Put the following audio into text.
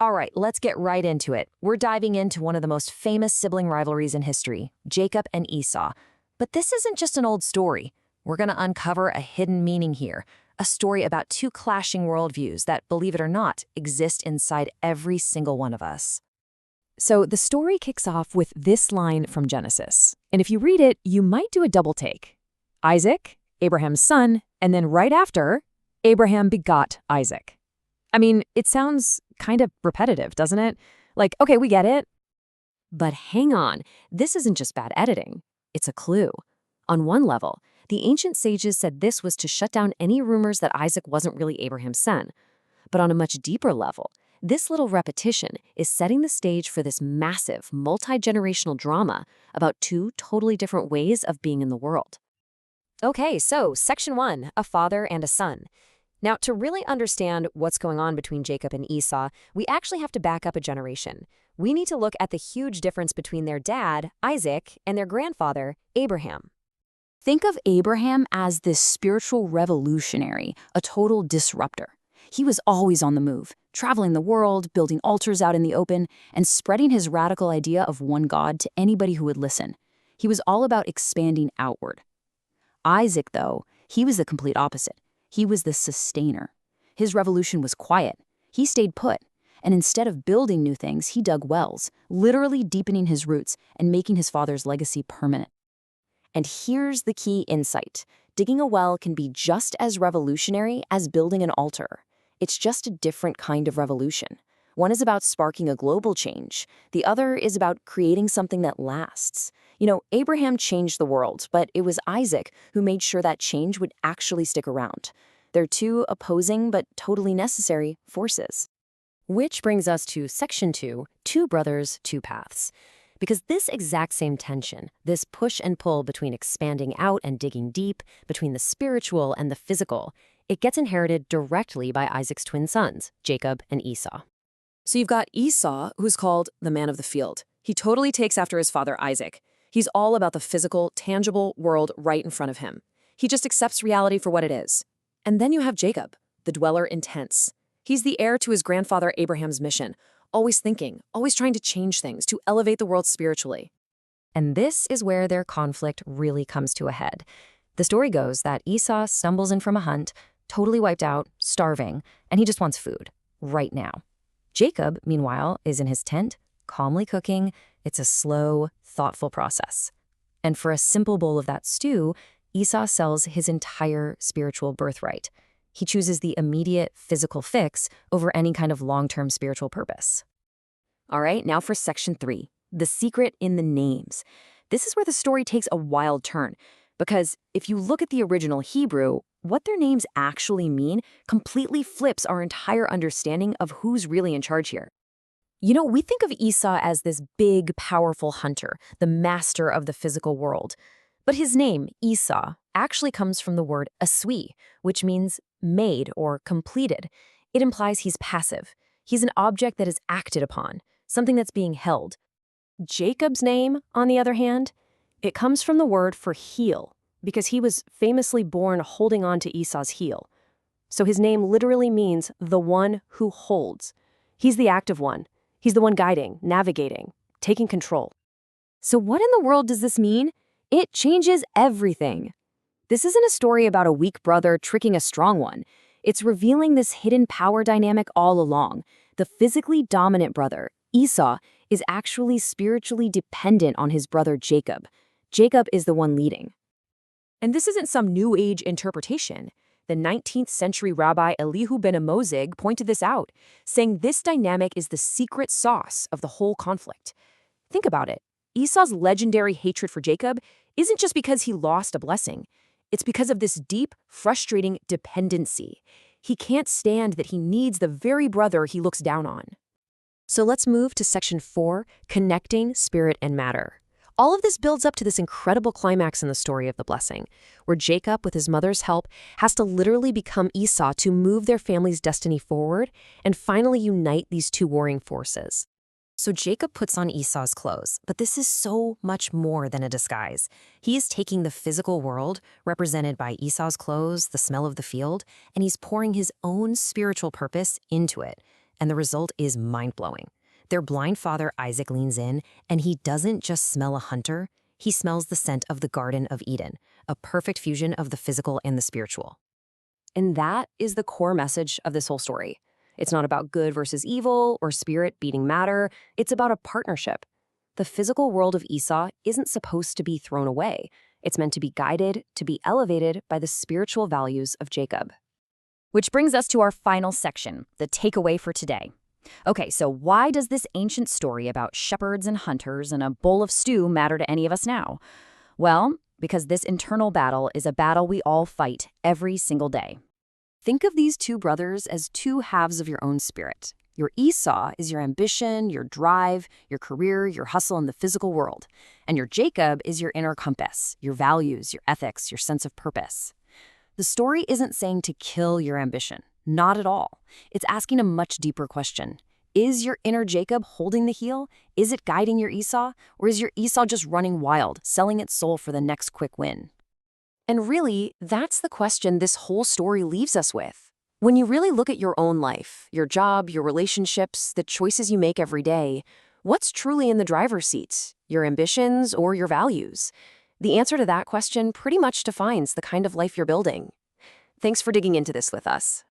All right, let's get right into it. We're diving into one of the most famous sibling rivalries in history, Jacob and Esau. But this isn't just an old story. We're going to uncover a hidden meaning here, a story about two clashing worldviews that, believe it or not, exist inside every single one of us. So the story kicks off with this line from Genesis. And if you read it, you might do a double take. Isaac, Abraham's son, and then right after, Abraham begot Isaac. I mean, it sounds kind of repetitive, doesn't it? Like, okay, we get it. But hang on, this isn't just bad editing. It's a clue. On one level, the ancient sages said this was to shut down any rumors that Isaac wasn't really Abraham's son. But on a much deeper level, this little repetition is setting the stage for this massive, multi-generational drama about two totally different ways of being in the world. Okay, so Section 1, a father and a son. Now, to really understand what's going on between Jacob and Esau, we actually have to back up a generation. We need to look at the huge difference between their dad, Isaac, and their grandfather, Abraham. Think of Abraham as this spiritual revolutionary, a total disruptor. He was always on the move, traveling the world, building altars out in the open, and spreading his radical idea of one God to anybody who would listen. He was all about expanding outward. Isaac, though, he was the complete opposite. He was the sustainer. His revolution was quiet. He stayed put. And instead of building new things, he dug wells, literally deepening his roots and making his father's legacy permanent. And here's the key insight. Digging a well can be just as revolutionary as building an altar. It's just a different kind of revolution. One is about sparking a global change. The other is about creating something that lasts. You know, Abraham changed the world, but it was Isaac who made sure that change would actually stick around. They're two opposing but totally necessary forces. Which brings us to Section 2, Two Brothers, Two Paths. Because this exact same tension, this push and pull between expanding out and digging deep, between the spiritual and the physical, it gets inherited directly by Isaac's twin sons, Jacob and Esau. So you've got Esau, who's called the man of the field. He totally takes after his father Isaac. He's all about the physical, tangible world right in front of him. He just accepts reality for what it is. And then you have Jacob, the dweller in tents. He's the heir to his grandfather Abraham's mission, always thinking, always trying to change things, to elevate the world spiritually. And this is where their conflict really comes to a head. The story goes that Esau stumbles in from a hunt, totally wiped out, starving, and he just wants food, right now. Jacob, meanwhile, is in his tent, calmly cooking. It's a slow, thoughtful process. And for a simple bowl of that stew, Esau sells his entire spiritual birthright. He chooses the immediate physical fix over any kind of long-term spiritual purpose. All right, now for Section 3, the secret in the names. This is where the story takes a wild turn, because if you look at the original Hebrew, what their names actually mean completely flips our entire understanding of who's really in charge here. You know, we think of Esau as this big, powerful hunter, the master of the physical world. But his name, Esau, actually comes from the word aswi, which means made or completed. It implies he's passive. He's an object that is acted upon, something that's being held. Jacob's name, on the other hand, it comes from the word for heel, because he was famously born holding on to Esau's heel. So his name literally means the one who holds. He's the active one. He's the one guiding, navigating, taking control. So what in the world does this mean? It changes everything. This isn't a story about a weak brother tricking a strong one. It's revealing this hidden power dynamic all along. The physically dominant brother, Esau, is actually spiritually dependent on his brother Jacob. Jacob is the one leading. And this isn't some New Age interpretation. The 19th century rabbi Elihu ben Amozig pointed this out, saying this dynamic is the secret sauce of the whole conflict. Think about it. Esau's legendary hatred for Jacob isn't just because he lost a blessing. It's because of this deep, frustrating dependency. He can't stand that he needs the very brother he looks down on. So let's move to Section 4, Connecting Spirit and Matter. All of this builds up to this incredible climax in the story of the blessing, where Jacob, with his mother's help, has to literally become Esau to move their family's destiny forward and finally unite these two warring forces. So Jacob puts on Esau's clothes, but this is so much more than a disguise. He is taking the physical world, represented by Esau's clothes, the smell of the field, and he's pouring his own spiritual purpose into it. and the result is mind-blowing. Their blind father, Isaac, leans in, and he doesn't just smell a hunter, he smells the scent of the Garden of Eden, a perfect fusion of the physical and the spiritual. And that is the core message of this whole story. It's not about good versus evil or spirit beating matter. It's about a partnership. The physical world of Esau isn't supposed to be thrown away. It's meant to be guided, to be elevated by the spiritual values of Jacob. Which brings us to our final section, the takeaway for today. Okay, so why does this ancient story about shepherds and hunters and a bowl of stew matter to any of us now? Well, because this internal battle is a battle we all fight every single day. Think of these two brothers as two halves of your own spirit. Your Esau is your ambition, your drive, your career, your hustle in the physical world. And your Jacob is your inner compass, your values, your ethics, your sense of purpose. The story isn't saying to kill your ambition. Not at all. It's asking a much deeper question. Is your inner Jacob holding the heel? Is it guiding your Esau? Or is your Esau just running wild, selling its soul for the next quick win? And really, that's the question this whole story leaves us with. When you really look at your own life, your job, your relationships, the choices you make every day, what's truly in the driver's seat? Your ambitions or your values? The answer to that question pretty much defines the kind of life you're building. Thanks for digging into this with us.